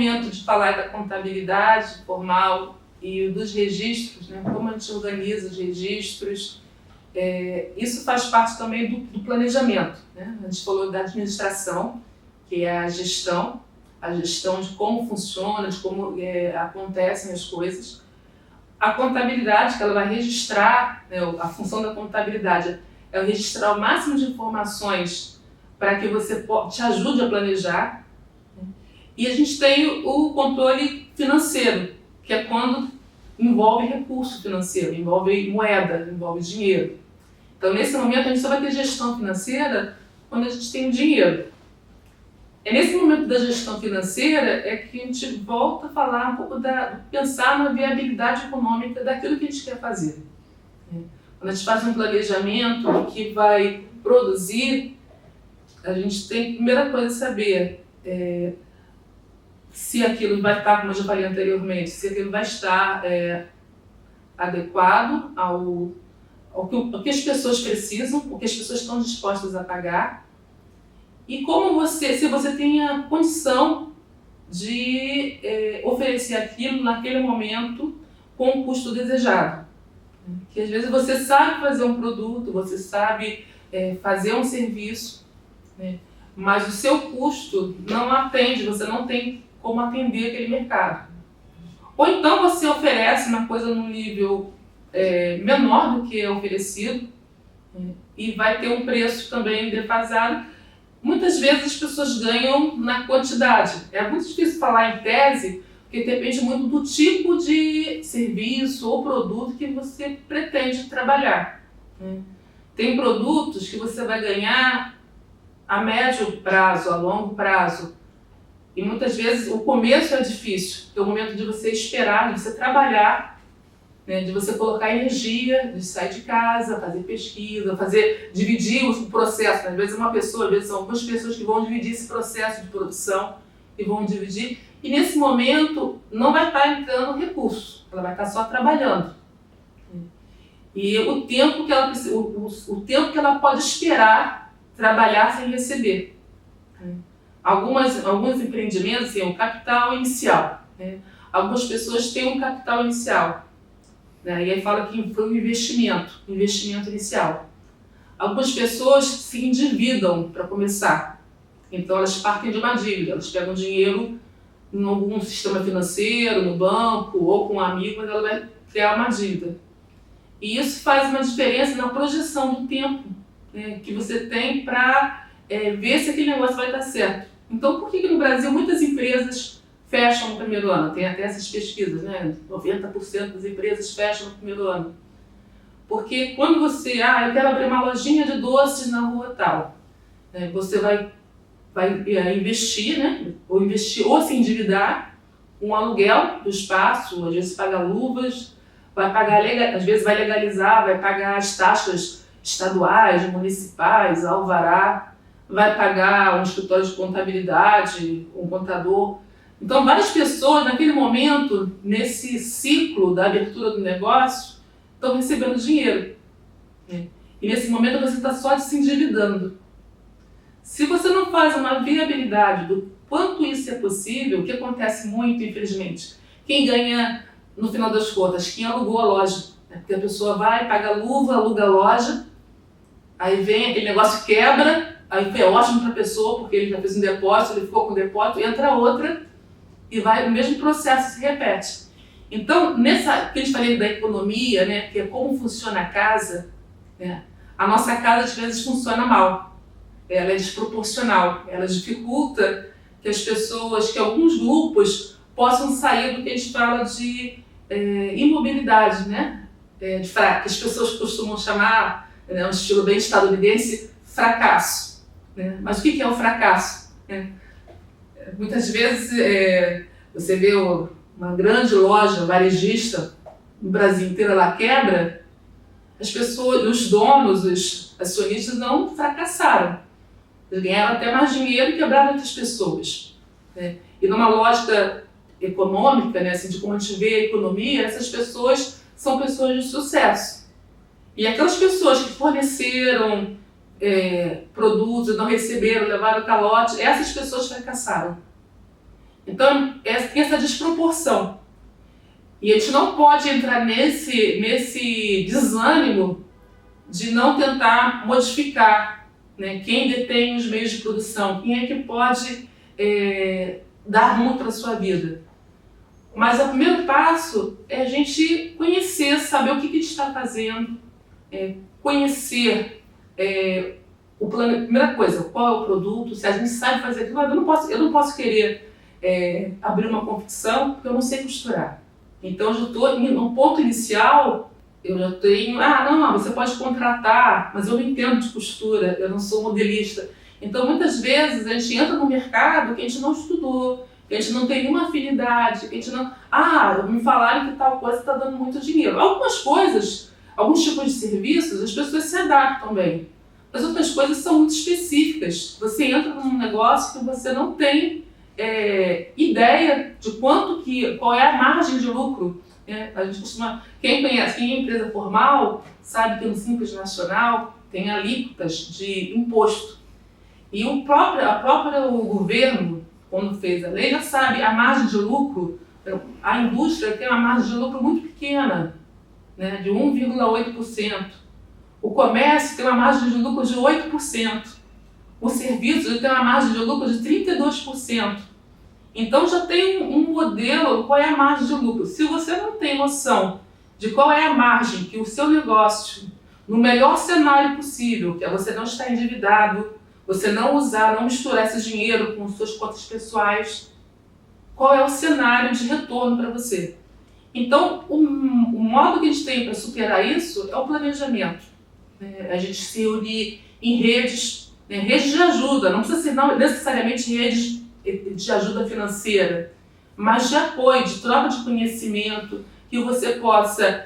momento de falar da contabilidade formal e dos registros, né? Como a gente organiza os registros. Isso faz parte também do planejamento, né? A gente falou da administração, que é a gestão de como funciona, de como acontecem as coisas. A contabilidade, que ela vai registrar, né? A função da contabilidade é registrar o máximo de informações para que você te ajude a planejar. E a gente tem o controle financeiro, que é quando envolve recurso financeiro, envolve moeda, envolve dinheiro. Então, nesse momento, a gente só vai ter gestão financeira quando a gente tem o dinheiro. É nesse momento da gestão financeira que a gente volta a falar um pouco pensar na viabilidade econômica daquilo que a gente quer fazer. Quando a gente faz um planejamento que vai produzir, a gente tem, a primeira coisa, saber se aquilo vai estar, como eu já falei anteriormente, se aquilo vai estar adequado ao que as pessoas precisam, o que as pessoas estão dispostas a pagar, e se você tem a condição de oferecer aquilo naquele momento com o custo desejado. Que às vezes você sabe fazer um produto, você sabe fazer um serviço, né? Mas o seu custo não atende, você não tem como atender aquele mercado. Ou então você oferece uma coisa num nível menor do que é oferecido, e vai ter um preço também defasado. Muitas vezes as pessoas ganham na quantidade. É muito difícil falar em tese, porque depende muito do tipo de serviço ou produto que você pretende trabalhar. Tem produtos que você vai ganhar a médio prazo, a longo prazo. E muitas vezes o começo é difícil, é o momento de você esperar, de você trabalhar, né, de você colocar energia, de sair de casa, fazer pesquisa, dividir o processo. Às vezes uma pessoa, às vezes são algumas pessoas que vão dividir esse processo de produção e vão dividir. E nesse momento não vai estar entrando recurso, ela vai estar só trabalhando. E o tempo que ela pode esperar trabalhar sem receber. Alguns empreendimentos têm o capital inicial, né? Algumas pessoas têm um capital inicial, né? E aí fala que foi um investimento inicial. Algumas pessoas se endividam para começar, então elas partem de uma dívida, elas pegam dinheiro em algum sistema financeiro, no banco ou com um amigo, mas ela vai criar uma dívida. E isso faz uma diferença na projeção do tempo, né, que você tem para ver se aquele negócio vai dar certo. Então, por que no Brasil muitas empresas fecham no primeiro ano? Tem até essas pesquisas, né? 90% das empresas fecham no primeiro ano. Porque quando você, eu quero abrir uma lojinha de doces na rua tal, você vai investir, né? Ou se endividar, um aluguel do espaço, às vezes paga luvas, vai pagar, às vezes vai legalizar, vai pagar as taxas estaduais, municipais, alvará, vai pagar um escritório de contabilidade, um contador. Então, várias pessoas, naquele momento, nesse ciclo da abertura do negócio, estão recebendo dinheiro. E nesse momento você está só se endividando. Se você não faz uma viabilidade do quanto isso é possível, o que acontece muito, infelizmente, quem ganha, no final das contas, quem alugou a loja, né? Porque a pessoa vai, paga luva, aluga a loja, aí vem aquele negócio, quebra, aí foi ótimo para a pessoa, porque ele já fez um depósito, ele ficou com o depósito, entra outra, e o mesmo processo se repete. Então, que a gente falei da economia, né, que é como funciona a casa, né, a nossa casa às vezes funciona mal, ela é desproporcional, ela dificulta que alguns grupos possam sair do que a gente fala de imobilidade, né, que as pessoas costumam chamar, né, um estilo bem estadunidense, fracasso. Né? Mas o que é o fracasso? Muitas vezes você vê uma grande loja varejista no Brasil inteiro, ela quebra, as pessoas, os donos, os acionistas não fracassaram. Eles ganharam até mais dinheiro e quebraram outras pessoas. Né? E numa lógica econômica, né, assim, de como a gente vê a economia, essas pessoas são pessoas de sucesso. E aquelas pessoas que forneceram produtos, não receberam, levaram calote, essas pessoas fracassaram. Então, tem essa desproporção. E a gente não pode entrar nesse desânimo de não tentar modificar, né, quem detém os meios de produção, quem é que pode dar rumo para a sua vida. Mas o primeiro passo é a gente conhecer, saber o que a gente está fazendo, conhecer o plano. Primeira coisa, qual é o produto, se a gente sabe fazer aquilo. Eu não posso querer abrir uma confecção porque eu não sei costurar. Então, eu já estou no ponto inicial, eu já tenho, não, você pode contratar, mas eu não entendo de costura, eu não sou modelista. Então, muitas vezes, a gente entra no mercado que a gente não estudou, que a gente não tem nenhuma afinidade, que a gente não... me falaram que tal coisa está dando muito dinheiro. Algumas coisas, alguns tipos de serviços, as pessoas se adaptam bem. Mas outras coisas são muito específicas. Você entra num negócio que você não tem ideia de qual é a margem de lucro. A gente costuma, quem é empresa formal, sabe que no Simples Nacional tem alíquotas de imposto. E o próprio governo, quando fez a lei, já sabe a margem de lucro. A indústria tem uma margem de lucro muito pequena, né, de 1,8%. O comércio tem uma margem de lucro de 8%. O serviço tem uma margem de lucro de 32%. Então já tem um modelo, qual é a margem de lucro. Se você não tem noção de qual é a margem que o seu negócio, no melhor cenário possível, que é você não estar endividado, você não misturar esse dinheiro com suas contas pessoais, qual é o cenário de retorno para você. Então, o modo que a gente tem para superar isso é o planejamento. A gente se unir em redes, redes de ajuda, não precisa ser necessariamente redes de ajuda financeira, mas de apoio, de troca de conhecimento, que você possa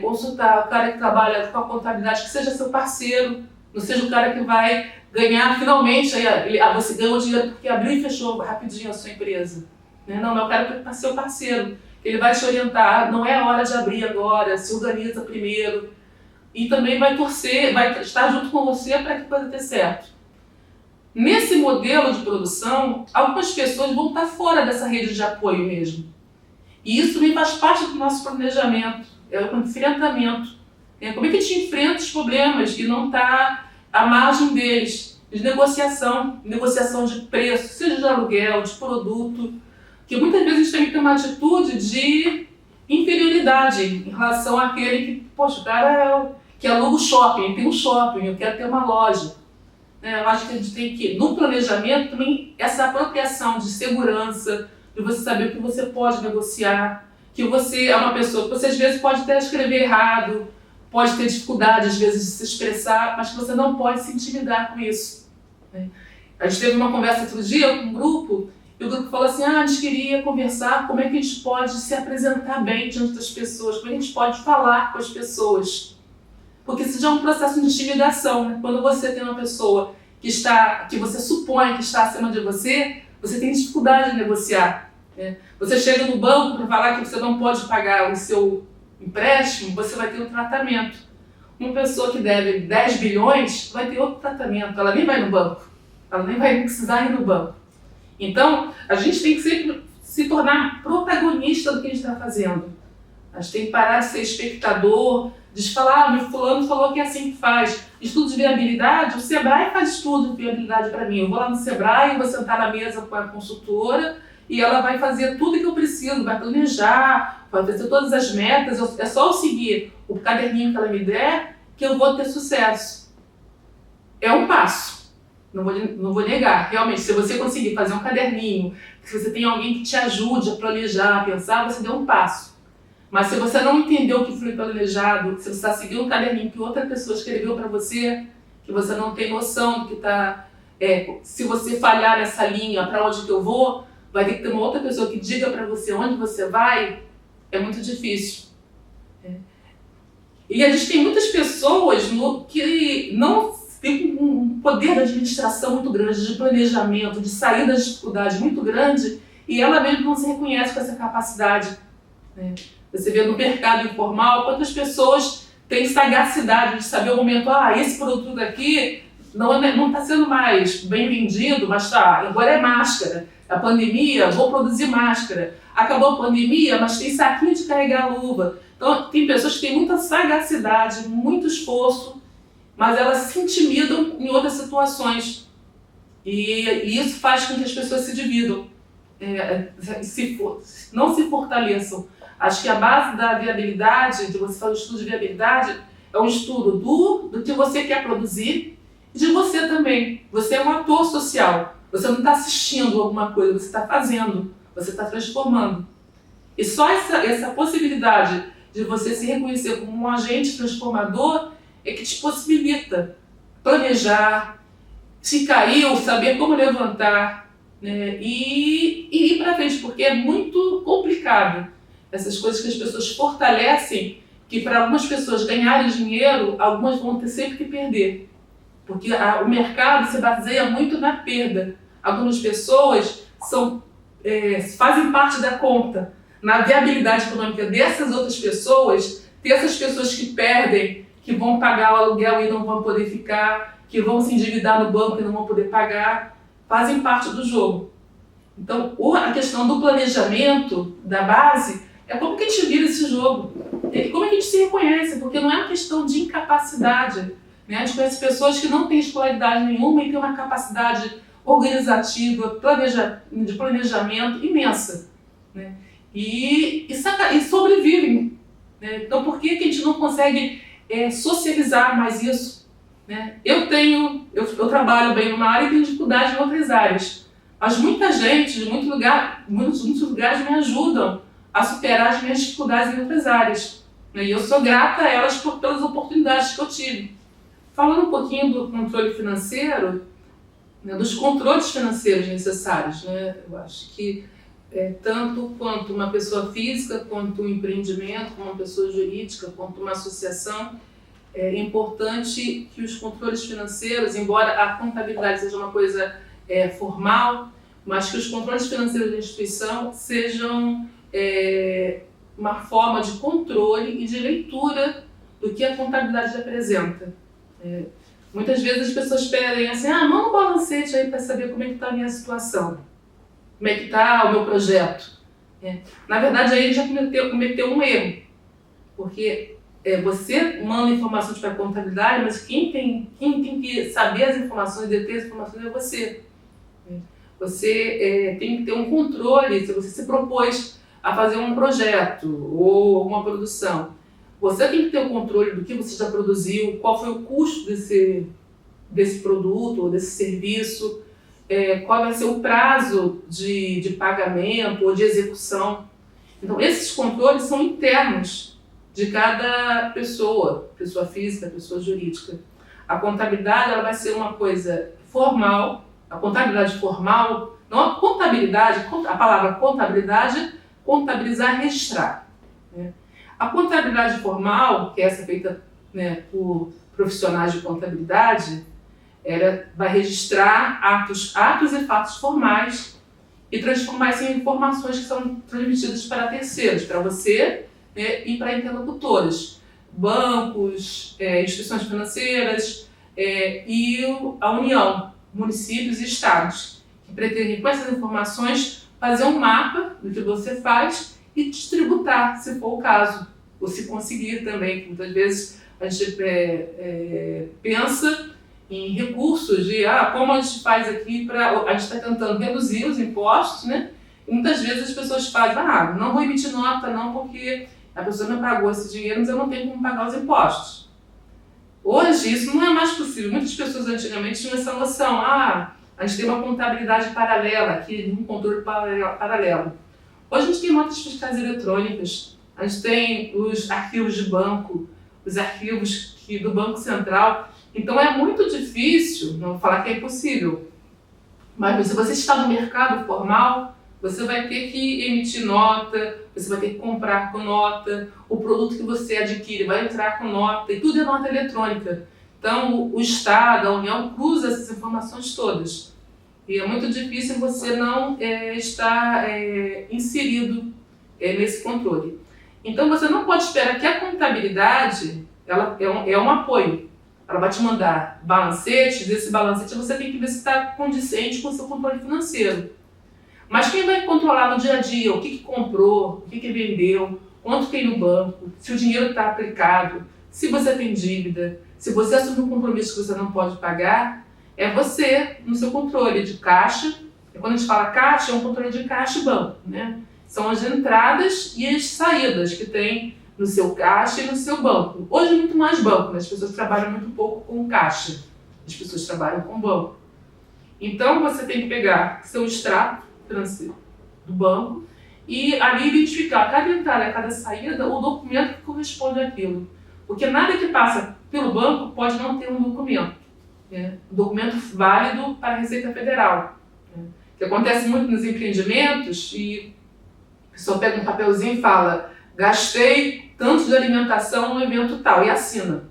consultar o cara que trabalha com a contabilidade, que seja seu parceiro, não seja o cara que vai ganhar finalmente, você ganhou dinheiro porque abriu e fechou rapidinho a sua empresa. Não, é o cara que é seu parceiro, ele vai te orientar, não é a hora de abrir agora, se organiza primeiro, e também vai torcer, vai estar junto com você para que a coisa dê certo. Nesse modelo de produção, algumas pessoas vão estar fora dessa rede de apoio mesmo. E isso também faz parte do nosso planejamento, o enfrentamento. Como é que a gente enfrenta os problemas e não está à margem deles? De negociação de preço, seja de aluguel, de produto, que muitas vezes a gente tem que ter uma atitude de inferioridade em relação àquele que, poxa, o cara que aluga o shopping, tem um shopping, eu quero ter uma loja. Eu acho que a gente tem que, no planejamento, também essa apropriação de segurança, de você saber o que você pode negociar, que você é uma pessoa que você às vezes pode até escrever errado, pode ter dificuldade às vezes de se expressar, mas que você não pode se intimidar com isso. A gente teve uma conversa outro dia com um grupo, e o grupo falou assim, a gente queria conversar como é que a gente pode se apresentar bem diante das pessoas, como é que a gente pode falar com as pessoas. Porque isso já é um processo de intimidação, Quando você tem uma pessoa que você supõe que está acima de você tem dificuldade de negociar. Você chega no banco para falar que você não pode pagar o seu empréstimo, você vai ter um tratamento. Uma pessoa que deve 10 bilhões vai ter outro tratamento, ela nem vai no banco, ela nem vai precisar ir no banco. Então, a gente tem que sempre se tornar protagonista do que a gente está fazendo. A gente tem que parar de ser espectador, de falar, meu fulano falou que é assim que faz. Estudo de viabilidade, o Sebrae faz estudo de viabilidade para mim. Eu vou lá no Sebrae, vou sentar na mesa com a consultora e ela vai fazer tudo que eu preciso, vai planejar, vai fazer todas as metas. É só eu seguir o caderninho que ela me der que eu vou ter sucesso. É um passo. Não vou negar. Realmente, se você conseguir fazer um caderninho, se você tem alguém que te ajude a planejar, a pensar, você deu um passo. Mas se você não entendeu o que foi planejado, se você está seguindo um caderninho que outra pessoa escreveu para você, que você não tem noção do que está... se você falhar nessa linha, para onde que eu vou, vai ter que ter uma outra pessoa que diga para você onde você vai, é muito difícil. E a gente tem muitas pessoas que não têm um poder de administração muito grande, de planejamento, de sair das dificuldades muito grande, e ela mesmo não se reconhece com essa capacidade. Você vê no mercado informal quantas pessoas têm sagacidade de saber o momento, esse produto daqui não está sendo mais bem vendido, mas agora é máscara. A pandemia, vou produzir máscara. Acabou a pandemia, mas tem saquinho de carregar luva. Então, tem pessoas que têm muita sagacidade, muito esforço, mas elas se intimidam em outras situações. E isso faz com que as pessoas se dividam, não se fortaleçam. Acho que a base da viabilidade, de você fazer um estudo de viabilidade, é um estudo do que você quer produzir e de você também. Você é um ator social. Você não está assistindo alguma coisa, você está fazendo, você está transformando. E só essa possibilidade de você se reconhecer como um agente transformador é que te possibilita planejar, se caiu, saber como levantar, né, e ir para frente, porque é muito complicado. Essas coisas que as pessoas fortalecem, que para algumas pessoas ganharem dinheiro, algumas vão ter sempre que perder. Porque o mercado se baseia muito na perda. Algumas pessoas fazem parte da conta. Na viabilidade econômica dessas outras pessoas, tem essas pessoas que perdem, que vão pagar o aluguel e não vão poder ficar, que vão se endividar no banco e não vão poder pagar, fazem parte do jogo. Então, a questão do planejamento, da base, é como que a gente vira esse jogo. Como é que a gente se reconhece, porque não é uma questão de incapacidade. Né? A gente conhece pessoas que não têm escolaridade nenhuma e têm uma capacidade organizativa, de planejamento imensa. Né? E sobrevivem. Né? Então, por que a gente não consegue socializar mais isso? Né? Eu trabalho bem numa área e tenho dificuldade em outras áreas. Mas muita gente, de muitos lugares me ajudam a superar as minhas dificuldades em outras áreas. Né? E eu sou grata a elas pelas oportunidades que eu tive. Falando um pouquinho do controle financeiro, né, dos controles financeiros necessários, né? Eu acho que tanto quanto uma pessoa física, quanto um empreendimento, como uma pessoa jurídica, quanto uma associação, é importante que os controles financeiros, embora a contabilidade seja uma coisa formal, mas que os controles financeiros da instituição sejam uma forma de controle e de leitura do que a contabilidade apresenta. Muitas vezes as pessoas pedem assim, manda um balancete aí para saber como é que está a minha situação, como é que está o meu projeto. Na verdade, aí ele já cometeu um erro, porque você manda informações para a contabilidade, mas quem tem que saber as informações, deter as informações é você. Você tem que ter um controle, se você se propôs a fazer um projeto ou uma produção, você tem que ter o controle do que você já produziu, qual foi o custo desse produto ou desse serviço, qual vai ser o prazo de pagamento ou de execução. Então, esses controles são internos de cada pessoa física, pessoa jurídica. A contabilidade ela vai ser uma coisa formal, a contabilidade formal, não a contabilidade, a palavra contabilidade, contabilizar, registrar. Né? A contabilidade formal, que é essa feita, né, por profissionais de contabilidade, ela vai registrar atos e fatos formais e transformar isso em informações que são transmitidas para terceiros, para você, né, e para interlocutores, bancos, instituições financeiras e a União, municípios e estados, que pretendem com essas informações fazer um mapa do que você faz e tributar, se for o caso, ou se conseguir também, que muitas vezes a gente pensa em recursos de como a gente faz aqui a gente está tentando reduzir os impostos, né? E muitas vezes as pessoas fazem, não vou emitir nota não, porque a pessoa me pagou esse dinheiro, mas eu não tenho como pagar os impostos. Hoje isso não é mais possível. Muitas pessoas antigamente tinham essa noção, a gente tem uma contabilidade paralela aqui, um controle paralelo. Hoje a gente tem notas fiscais eletrônicas, a gente tem os arquivos de banco, os arquivos do Banco Central. Então é muito difícil, não vou falar que é impossível, mas se você está no mercado formal, você vai ter que emitir nota, você vai ter que comprar com nota, o produto que você adquire vai entrar com nota, e tudo é nota eletrônica. Então o Estado, a União, cruza essas informações todas. E é muito difícil você não estar inserido nesse controle. Então você não pode esperar que a contabilidade ela é um apoio. Ela vai te mandar balancetes, desse balancete você tem que ver se está condizente com o seu controle financeiro. Mas quem vai controlar no dia a dia o que comprou, o que vendeu, quanto tem no banco, se o dinheiro está aplicado, se você tem dívida, se você assume um compromisso que você não pode pagar, é você no seu controle de caixa. Quando a gente fala caixa, é um controle de caixa e banco, né? São as entradas e as saídas que tem no seu caixa e no seu banco. Hoje é muito mais banco, né? As pessoas trabalham muito pouco com caixa, as pessoas trabalham com banco. Então você tem que pegar seu extrato financeiro do banco e ali identificar cada entrada, cada saída, o documento que corresponde àquilo. Porque nada que passa pelo banco pode não ter um documento, né? Um documento válido para a Receita Federal, né? Que acontece muito nos empreendimentos e a pessoa pega um papelzinho e fala: gastei tanto de alimentação no evento tal, e assina,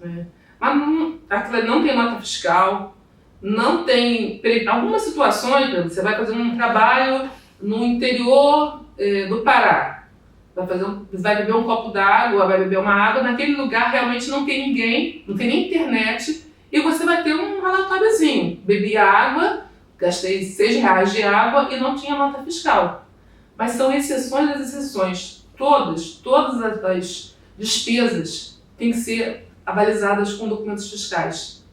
né? Mas aquilo não tem nota fiscal, não tem. Algumas situações, você vai fazer um trabalho no interior do Pará, vai beber um copo d'água, vai beber uma água, naquele lugar realmente não tem ninguém, não tem nem internet, e você vai ter um relatóriozinho: bebi água, gastei R$6 de água e não tinha nota fiscal. Mas são exceções das exceções. Todas as despesas têm que ser avalizadas com documentos fiscais.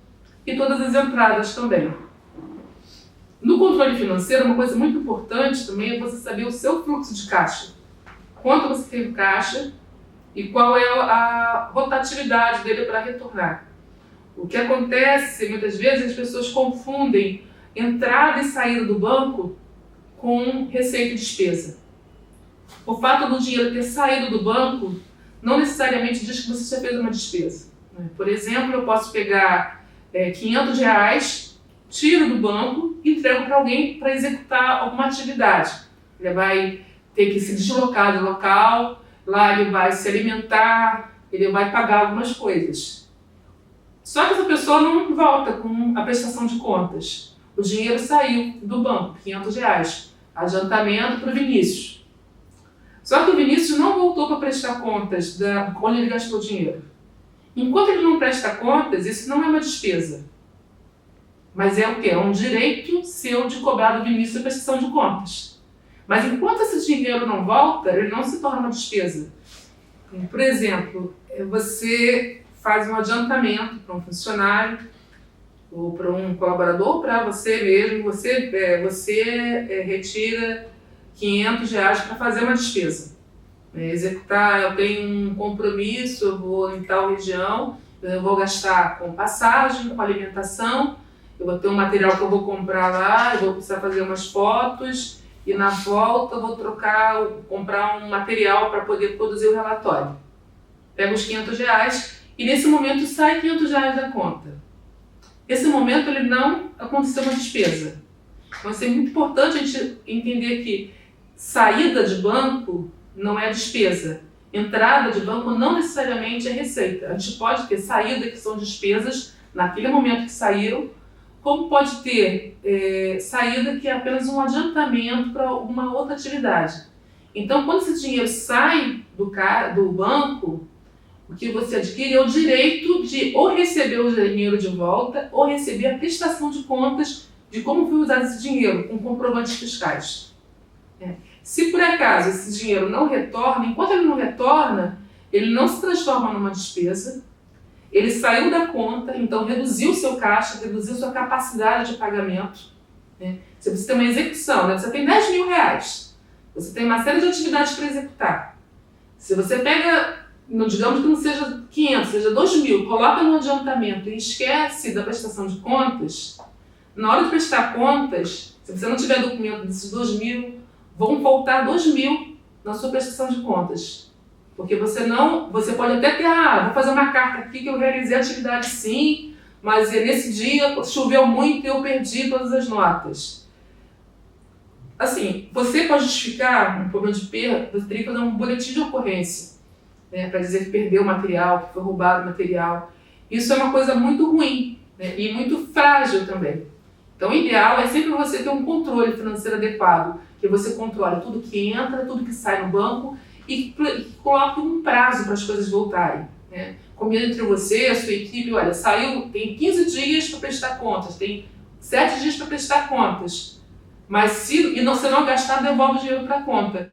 E todas as entradas também. No controle financeiro, uma coisa muito importante também é você saber o seu fluxo de caixa. Quanto você tem de caixa e qual é a rotatividade dele para retornar. O que acontece, muitas vezes, as pessoas confundem entrada e saída do banco com receita e despesa. O fato do dinheiro ter saído do banco não necessariamente diz que você já fez uma despesa. Por exemplo, eu posso pegar R$500, tiro do banco e entrego para alguém para executar alguma atividade. Ele vai ter que se deslocar do local, lá ele vai se alimentar, ele vai pagar algumas coisas. Só que essa pessoa não volta com a prestação de contas. O dinheiro saiu do banco, R$500, adiantamento para o Vinícius. Só que o Vinícius não voltou para prestar contas de onde ele gastou o dinheiro. Enquanto ele não presta contas, isso não é uma despesa. Mas é o quê? É um direito seu de cobrar do Vinícius a prestação de contas. Mas enquanto esse dinheiro não volta, ele não se torna uma despesa. Por exemplo, você faz um adiantamento para um funcionário, ou para um colaborador, ou para você mesmo, você retira R$500 para fazer uma despesa. Executar, eu tenho um compromisso, eu vou em tal região, eu vou gastar com passagem, com alimentação, eu vou ter um material que eu vou comprar lá, eu vou precisar fazer umas fotos, e na volta eu vou comprar um material para poder produzir o relatório. Pego os R$500 e nesse momento sai R$500 da conta. Esse momento ele não aconteceu uma despesa. Então é muito importante a gente entender que saída de banco não é despesa. Entrada de banco não necessariamente é receita. A gente pode ter saída que são despesas naquele momento que saíram, como pode ter saída que é apenas um adiantamento para alguma outra atividade. Então, quando esse dinheiro sai do banco, o que você adquire é o direito de ou receber o dinheiro de volta ou receber a prestação de contas de como foi usado esse dinheiro, com comprovantes fiscais. Se por acaso esse dinheiro não retorna, enquanto ele não retorna, ele não se transforma numa despesa, ele saiu da conta, então reduziu o seu caixa, reduziu sua capacidade de pagamento. Se você tem uma execução, você tem R$10.000, você tem uma série de atividades para executar. Se você pega, digamos que não seja 500, seja 2.000, coloca no adiantamento e esquece da prestação de contas, na hora de prestar contas, se você não tiver documento desses 2.000, vão faltar 2.000 na sua prestação de contas. Porque você pode até ter, vou fazer uma carta aqui que eu realizei a atividade sim, mas nesse dia choveu muito e eu perdi todas as notas. Assim, você pode justificar um problema de perda, você teria que fazer um boletim de ocorrência, para dizer que perdeu o material, que foi roubado o material. Isso é uma coisa muito ruim, e muito frágil também. Então, o ideal é sempre você ter um controle financeiro adequado, que você controle tudo que entra, tudo que sai no banco e coloque um prazo para as coisas voltarem. Combina entre você e a sua equipe, olha, saiu, tem 15 dias para prestar contas, tem 7 dias para prestar contas. Mas se não gastar, devolve o dinheiro para a conta.